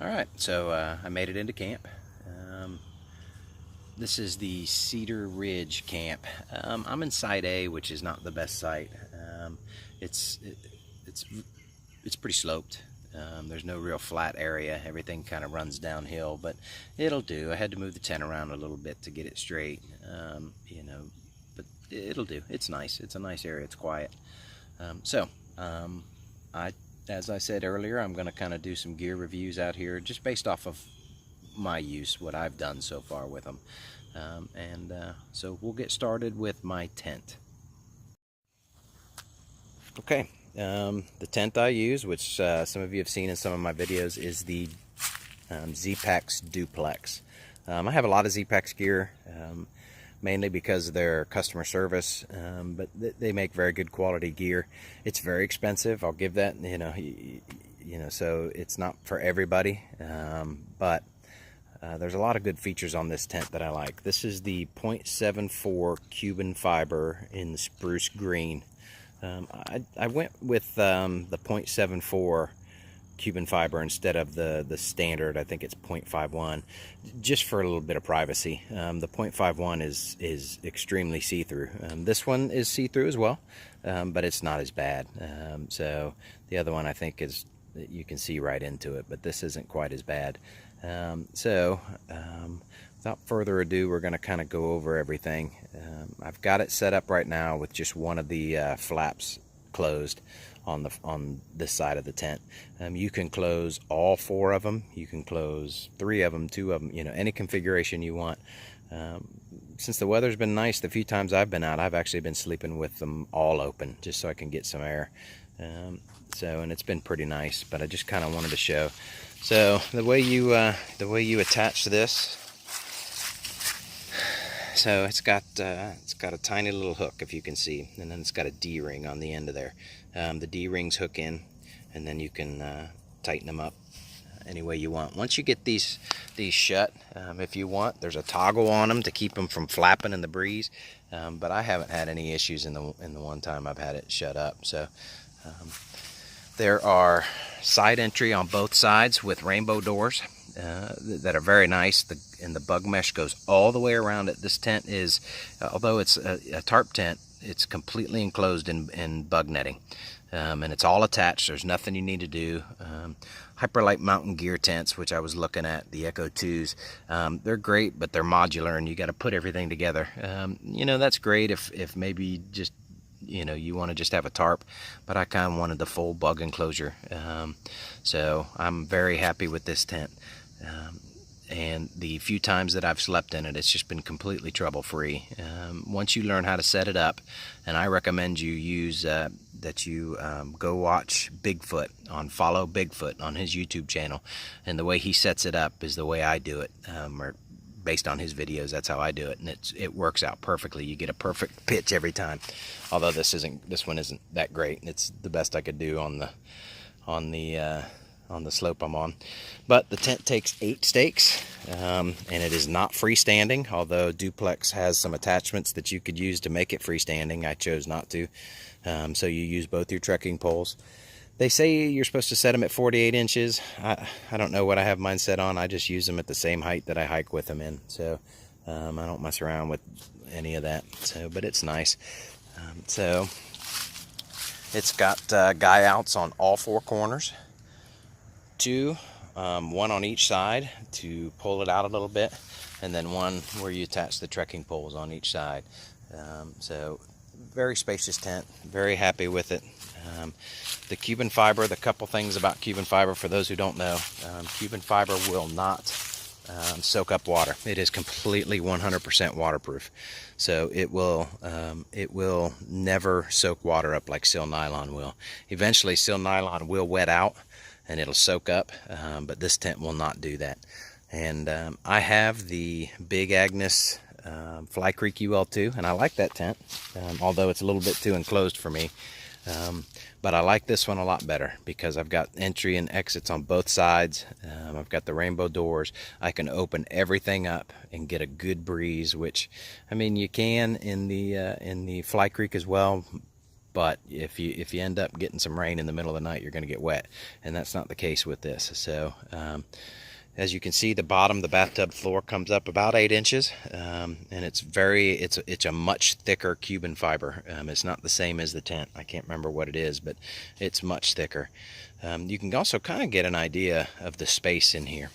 Alright, so I made it into camp. This is the Cedar Ridge camp. I'm in Site A, which is not the best site. It's it's it's pretty sloped. There's no real flat area. Everything kind of runs downhill, but it'll do. I had to move the tent around a little bit to get it straight, but it'll do. It's nice. It's a nice area. It's quiet. As I said earlier, I'm going to kind of do some gear reviews out here, just based off of my use, what I've done so far with them. So we'll get started with my tent. Okay, the tent I use, which some of you have seen in some of my videos, is the Z-Packs Duplex. I have a lot of Z-Packs gear, mainly because of their customer service, but they make very good quality gear. It's very expensive, I'll give that, so it's not for everybody, but there's a lot of good features on this tent that I like. This is the 0.74 Cuban fiber in the spruce green. I went with the 0.74 Cuban fiber instead of the standard. I think it's 0.51, just for a little bit of privacy. The 0.51 is extremely see-through. This one is see-through as well, but it's not as bad. So the other one I think is, you can see right into it, but this isn't quite as bad. Without further ado, we're going to kind of go over everything. I've got it set up right now with just one of the flaps closed on this side of the tent. You can close all four of them. You can close three of them, two of them, any configuration you want. Since the weather's been nice, the few times I've been out, I've actually been sleeping with them all open, just so I can get some air. And it's been pretty nice, but I just kind of wanted to show. So the way you attach this, so it's got a tiny little hook, if you can see, and then it's got a D-ring on the end of there. The D-rings hook in, and then you can tighten them up any way you want. Once you get these shut, if you want, there's a toggle on them to keep them from flapping in the breeze. But I haven't had any issues in the one time I've had it shut up. So there are side entry on both sides with rainbow doors that are very nice. And the bug mesh goes all the way around it. This tent is, although it's a tarp tent, it's completely enclosed in bug netting. And it's all attached. There's nothing you need to do. Hyperlight mountain gear tents, which I was looking at, the Echo 2s, they're great, but they're modular and you got to put everything together. That's great if maybe just you want to just have a tarp, but I kind of wanted the full bug enclosure. So I'm very happy with this tent. And the few times that I've slept in it, it's just been completely trouble-free. Once you learn how to set it up, and I recommend you use go watch Bigfoot Follow Bigfoot on his YouTube channel, and the way he sets it up is the way I do it, or based on his videos, that's how I do it, and it works out perfectly. You get a perfect pitch every time. Although this one isn't that great. It's the best I could do on the slope I'm on. But the tent takes 8 stakes, and it is not freestanding, although Duplex has some attachments that you could use to make it freestanding. I chose not to. So you use both your trekking poles. They say you're supposed to set them at 48 inches. I don't know what I have mine set on. I just use them at the same height that I hike with them in. So I don't mess around with any of that. But it's nice. So it's got guy outs on all 4 corners. 2, one on each side to pull it out a little bit, and then one where you attach the trekking poles on each side. So very spacious tent, very happy with it. The Cuban fiber, the couple things about Cuban fiber for those who don't know, Cuban fiber will not soak up water. It is completely 100% waterproof. So it will never soak water up like sil nylon will. Eventually sil nylon will wet out and it'll soak up, but this tent will not do that. And I have the Big Agnes Fly Creek UL2, and I like that tent, although it's a little bit too enclosed for me. But I like this one a lot better because I've got entry and exits on both sides. I've got the rainbow doors. I can open everything up and get a good breeze, which, I mean, you can in the Fly Creek as well, but if you end up getting some rain in the middle of the night, you're going to get wet, and that's not the case with this. So as you can see, the bottom, the bathtub floor comes up about 8 inches, and it's a much thicker Cuban fiber. It's not the same as the tent. I can't remember what it is, but it's much thicker. You can also kind of get an idea of the space in here.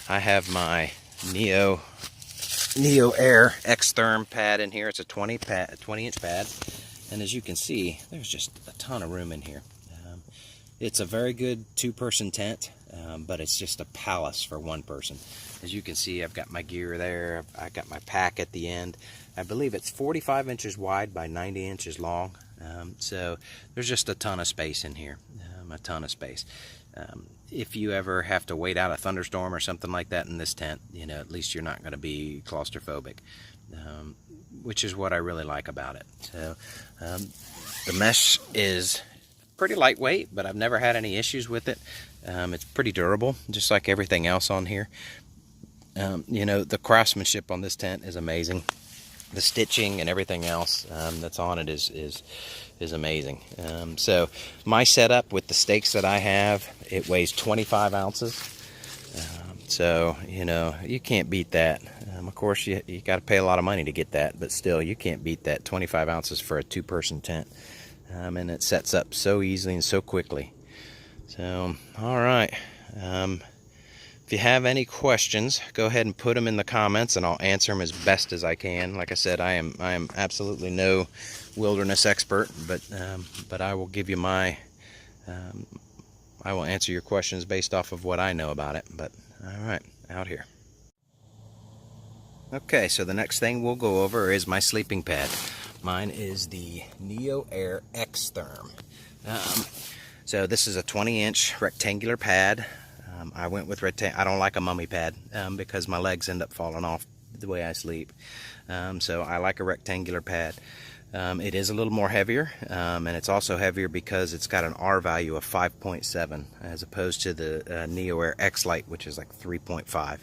I have my Neo Air X-Therm pad in here. It's a 20-inch pad, and as you can see, there's just a ton of room in here. It's a very good 2-person tent, but it's just a palace for 1 person. As you can see, I've got my gear there. I got my pack at the end. I believe it's 45 inches wide by 90 inches long. So there's just a ton of space in here, a ton of space. If you ever have to wait out a thunderstorm or something like that in this tent, at least you're not going to be claustrophobic, which is what I really like about it. So the mesh is pretty lightweight, but I've never had any issues with it. It's pretty durable, just like everything else on here. The craftsmanship on this tent is amazing. The stitching and everything else that's on it is amazing. So my setup with the stakes that I have, it weighs 25 ounces. So you can't beat that. Of course, you got to pay a lot of money to get that, but still, you can't beat that. 25 ounces for a 2-person tent. And it sets up so easily and so quickly. So, all right. If you have any questions, go ahead and put them in the comments, and I'll answer them as best as I can. Like I said, I am absolutely no wilderness expert, but I will give you my. I will answer your questions based off of what I know about it. But all right, out here. Okay, so the next thing we'll go over is my sleeping pad. Mine is the Neo Air X-Therm. So this is a 20-inch rectangular pad. I went with I don't like a mummy pad because my legs end up falling off the way I sleep. So I like a rectangular pad. It is a little more heavier, and it's also heavier because it's got an R value of 5.7 as opposed to the Neo Air X Lite, which is like 3.5.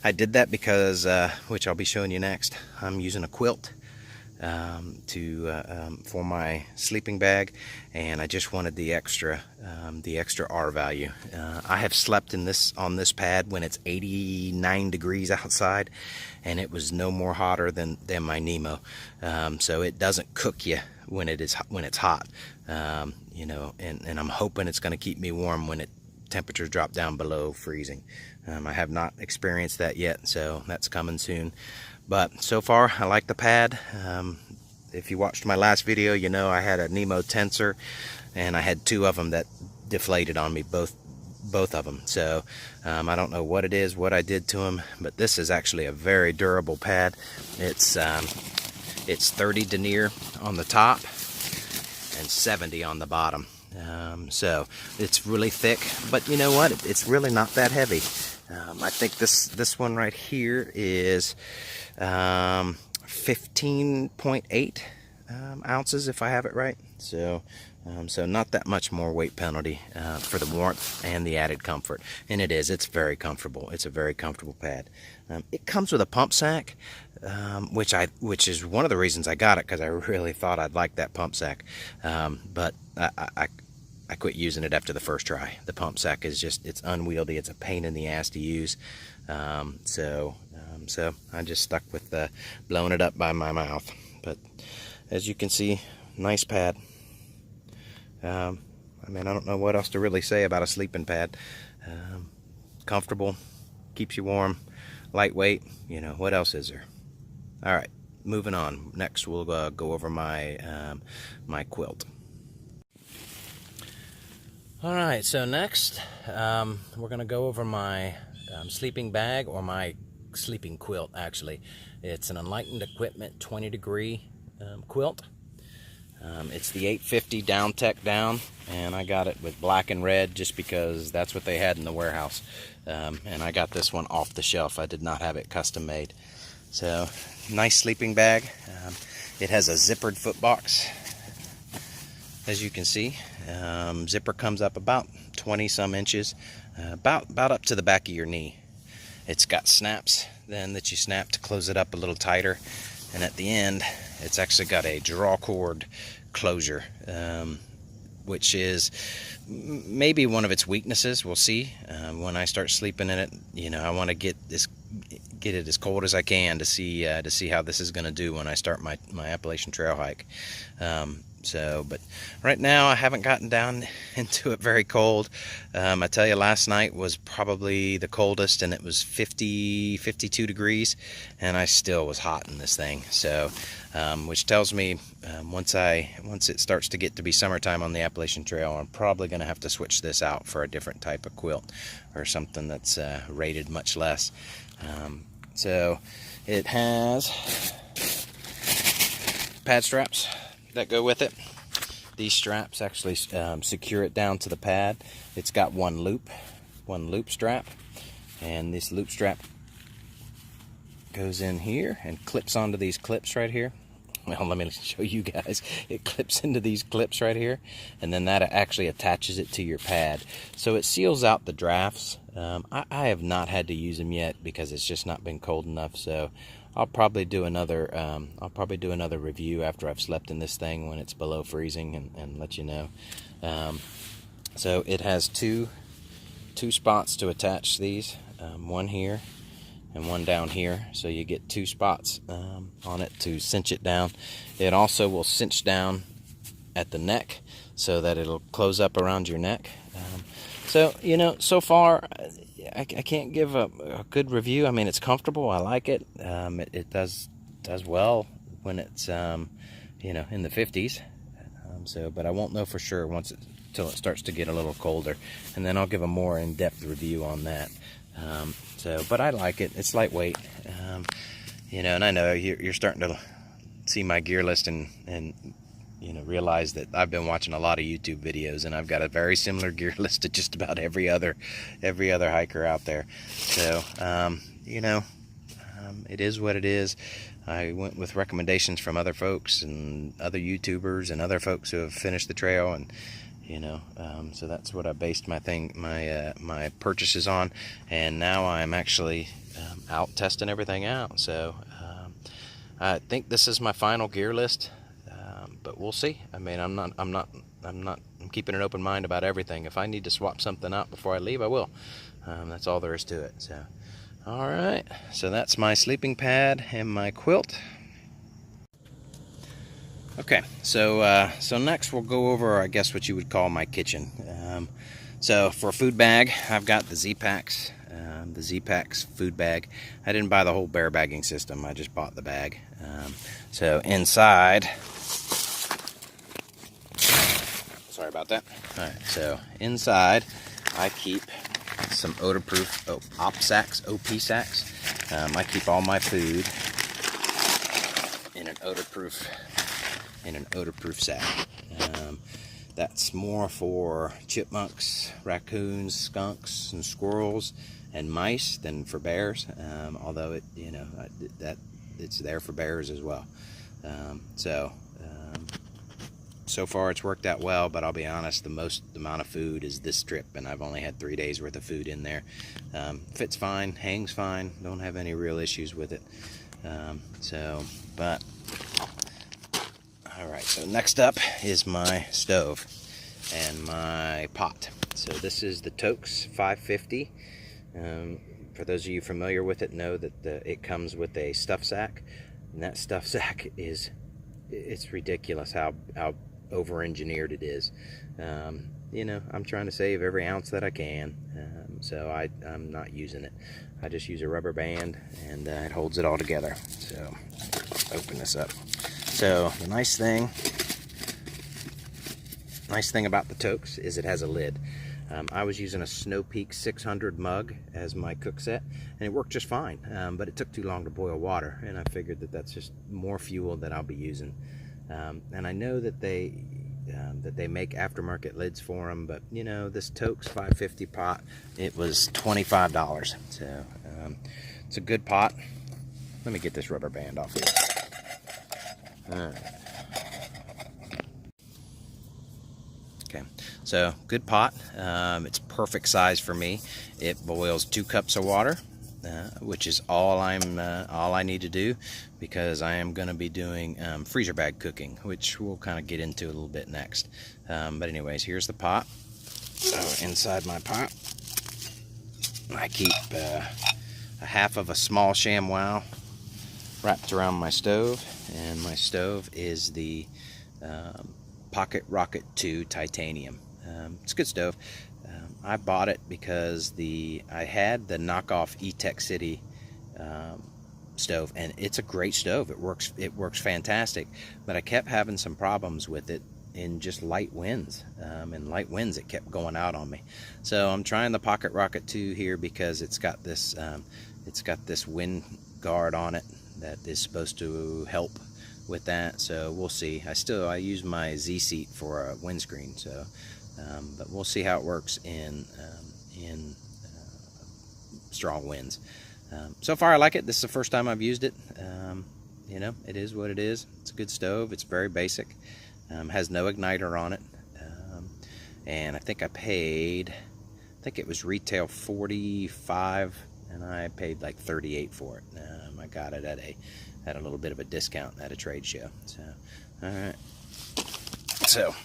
I did that because, which I'll be showing you next, I'm using a quilt for my sleeping bag, and I just wanted the extra R value. I have slept on this pad when it's 89 degrees outside, and it was no more hotter than my Nemo. So it doesn't cook you when it's hot, and I'm hoping it's going to keep me warm when temperatures drop down below freezing. I have not experienced that yet, so that's coming soon. But so far, I like the pad. If you watched my last video, you know I had a Nemo tensor, and I had 2 of them that deflated on me, both of them. So I don't know what it is, what I did to them, but this is actually a very durable pad. It's 30 denier on the top and 70 on the bottom. So it's really thick, but you know what? It's really not that heavy. I think this one right here is 15.8 ounces, if I have it right. So not that much more weight penalty for the warmth and the added comfort. And it's very comfortable. It's a very comfortable pad. It comes with a pump sack, which is one of the reasons I got it, because I really thought I'd like that pump sack. But I quit using it after the first try. The pump sack is it's unwieldy. It's a pain in the ass to use. So I just stuck with blowing it up by my mouth. But as you can see, nice pad. I don't know what else to really say about a sleeping pad. Comfortable, keeps you warm, lightweight. What else is there? All right, moving on. Next, we'll go over my quilt. All right, so next we're going to go over my sleeping bag, or my sleeping quilt, actually. It's an Enlightened Equipment 20-degree quilt. It's the 850 Down Tech Down, and I got it with black and red just because that's what they had in the warehouse. And I got this one off the shelf. I did not have it custom made. So, nice sleeping bag. It has a zippered foot box, as you can see. Zipper comes up about 20 some inches, about up to the back of your knee. It's got snaps then that you snap to close it up a little tighter, and at the end it's actually got a draw cord closure, which is maybe one of its weaknesses. We'll see. When I start sleeping in it, I want to get it as cold as I can to see how this is going to do when I start my Appalachian Trail hike. But right now I haven't gotten down into it very cold. I tell you, last night was probably the coldest, and it was 52 degrees, and I still was hot in this thing. So, which tells me once it starts to get to be summertime on the Appalachian Trail, I'm probably going to have to switch this out for a different type of quilt or something that's rated much less. So it has pad straps that go with it. These straps actually secure it down to the pad. It's got one loop strap, and this loop strap goes in here and clips onto these clips right here. Well, let me show you guys. It clips into these clips right here, and then that actually attaches it to your pad, so it seals out the drafts. I have not had to use them yet because it's just not been cold enough. So I'll probably do another review after I've slept in this thing when it's below freezing, and let you know. So it has two spots to attach these, one here and one down here, so you get two spots on it to cinch it down. It also will cinch down at the neck so that it'll close up around your neck. So so far I can't give a good review. I mean, it's comfortable. I like it. It does well when it's in the 50s. But I won't know for sure till it starts to get a little colder, and then I'll give a more in-depth review on that. But I like it. It's lightweight. And I know you're starting to see my gear list and realize that I've been watching a lot of YouTube videos, and I've got a very similar gear list to just about every other hiker out there. So it is what it is. I went with recommendations from other folks and other YouTubers and other folks who have finished the trail, and so that's what I based my purchases on. And now I'm actually out testing everything out. So I think this is my final gear list. But we'll see. I mean, I'm keeping an open mind about everything. If I need to swap something out before I leave, I will. That's all there is to it. So, all right. So that's my sleeping pad and my quilt. Okay. So next we'll go over, I guess, what you would call my kitchen. So for a food bag, I've got the Z-Packs. The Z-Packs food bag. I didn't buy the whole bear bagging system. I just bought the bag. So inside. Sorry about that. Alright, so inside I keep some odor-proof OP sacks. I keep all my food in an odor-proof sack. That's more for chipmunks, raccoons, skunks, and squirrels, and mice than for bears. Although it's there for bears as well. So far it's worked out well, but I'll be honest, the most amount of food is this strip, and I've only had 3 days worth of food in there. Fits fine, hangs fine, don't have any real issues with it. Alright, so next up is my stove and my pot. So this is the Toaks 550. For those of you familiar with it, know that it comes with a stuff sack, and that stuff sack it's ridiculous how over-engineered it is. I'm trying to save every ounce that I can, so I'm not using it. I just use a rubber band, and it holds it all together. So open this up. So the nice thing about the Toaks is it has a lid. I was using a Snow Peak 600 mug as my cookset, and it worked just fine, but it took too long to boil water, and I figured that's just more fuel that I'll be using. And I know that they make aftermarket lids for them, but this Toaks 550 pot, it was $25. So it's a good pot. Let me get this rubber band off here. All right. Okay, so good pot. It's perfect size for me. It boils 2 cups of water, which is all I need to do, because I am going to be doing freezer bag cooking, which we'll kind of get into a little bit next. But anyways, here's the pot. So inside my pot, I keep a half of a small ShamWow wrapped around my stove, and my stove is the Pocket Rocket 2 Titanium. It's a good stove. I bought it because I had the knockoff E-Tech City stove, and it's a great stove. It works fantastic, but I kept having some problems with it in just light winds. In light winds, it kept going out on me. So I'm trying the Pocket Rocket 2 here because it's got this wind guard on it that is supposed to help with that. So we'll see. I use my Z seat for a windscreen, so but we'll see how it works in strong winds. So far I like it. This is the first time I've used it. You know, it is what it is. It's a good stove. It's very basic. Has no igniter on it, and I think it was retail $45, and I paid like $38 for it. I got it at a little bit of a discount at a trade show. So, all right. So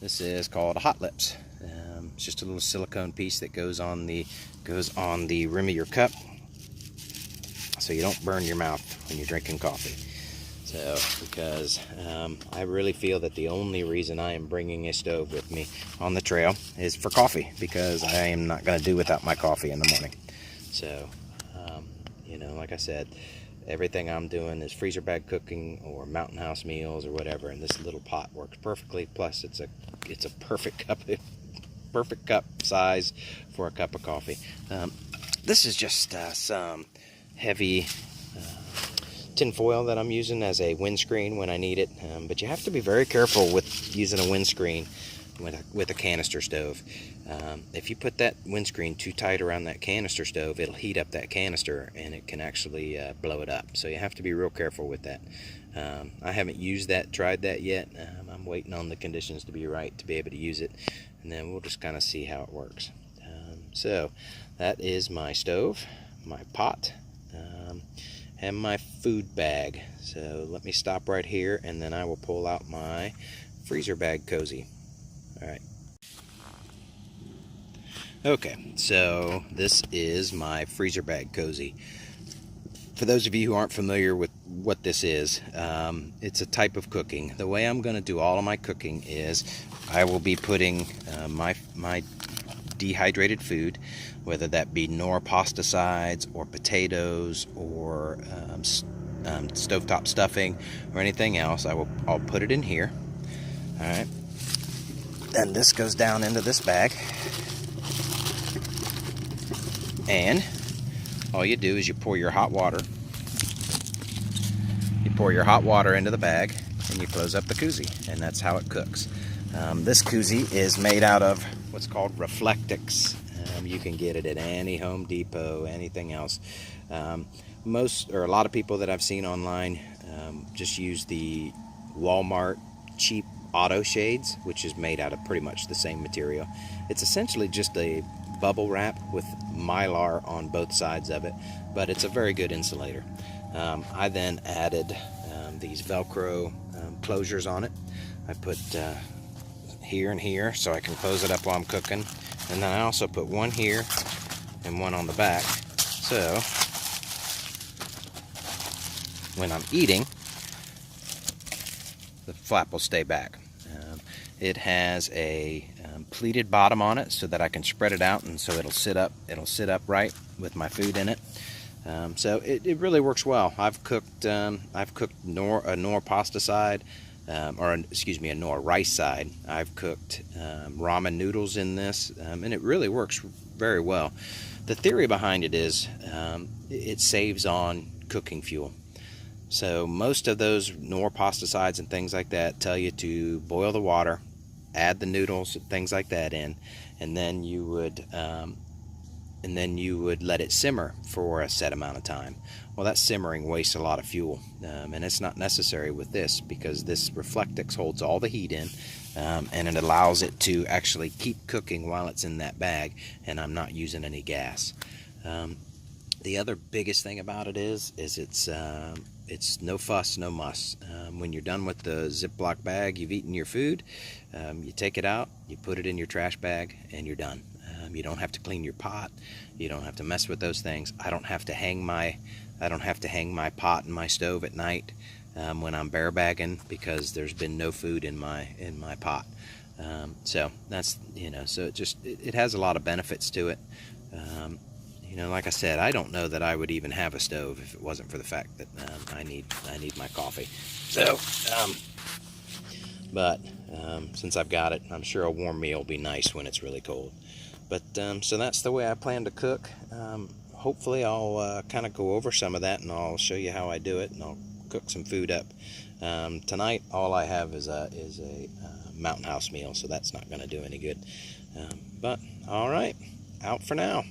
this is called a Hot Lips. It's just a little silicone piece that goes on the rim of your cup, so you don't burn your mouth when you're drinking coffee. So, because I really feel that the only reason I am bringing a stove with me on the trail is for coffee, because I am not going to do without my coffee in the morning. So, you know, like I said, everything I'm doing is freezer bag cooking or mountain house meals or whatever, and this little pot works perfectly. Plus, it's a perfect cup size for a cup of coffee. This is just some heavy tin foil that I'm using as a windscreen when I need it, but you have to be very careful with using a windscreen with a canister stove. If you put that windscreen too tight around that canister stove, it'll heat up that canister and it can actually blow it up. So you have to be real careful with that. I haven't tried that yet. I'm waiting on the conditions to be right to be able to use it, and then we'll just kind of see how it works. So that is my stove, my pot, and my food bag. So let me stop right here, and then I will pull out my freezer bag cozy. All right. Okay, so this is my freezer bag cozy. For those of you who aren't familiar with what this is, it's a type of cooking. The way I'm going to do all of my cooking is I will be putting my dehydrated food, whether that be Knorr pasta sides or potatoes or stovetop stuffing or anything else. I'll put it in here. All right. Then this goes down into this bag, and all you do is you pour your hot water. You pour your hot water into the bag, and you close up the koozie, and that's how it cooks. This koozie is made out of what's called Reflectix. You can get it at any Home Depot, anything else. A lot of people that I've seen online just use the Walmart cheap auto shades, which is made out of pretty much the same material. It's essentially just a bubble wrap with Mylar on both sides of it, but it's a very good insulator. I then added these Velcro closures on it. I put here and here so I can close it up while I'm cooking, and then I also put one here and one on the back, so when I'm eating, the flap will stay back. It has a pleated bottom on it so that I can spread it out, and so it'll sit upright with my food in it. So it really works well. I've cooked a Knorr pasta side, a Knorr rice side. I've cooked ramen noodles in this, and it really works very well. The theory behind it is it saves on cooking fuel. So most of those Knorr pasta sides and things like that tell you to boil the water, add the noodles and things like that in, and then you would let it simmer for a set amount of time. Well, that simmering wastes a lot of fuel, and it's not necessary with this, because this Reflectix holds all the heat in, and it allows it to actually keep cooking while it's in that bag, and I'm not using any gas. The other biggest thing about it is it's no fuss, no muss. When you're done with the Ziploc bag, you've eaten your food, you take it out, you put it in your trash bag, and you're done. You don't have to clean your pot. You don't have to mess with those things. I don't have to hang my pot in my stove at night when I'm bear bagging because there's been no food in my pot. So that's, so it has a lot of benefits to it. Like I said, I don't know that I would even have a stove if it wasn't for the fact that I need my coffee. So, but since I've got it, I'm sure a warm meal will be nice when it's really cold. But so that's the way I plan to cook. Hopefully I'll kind of go over some of that, and I'll show you how I do it, and I'll cook some food up. Tonight all I have is a Mountain House meal, so that's not going to do any good. But all right, out for now.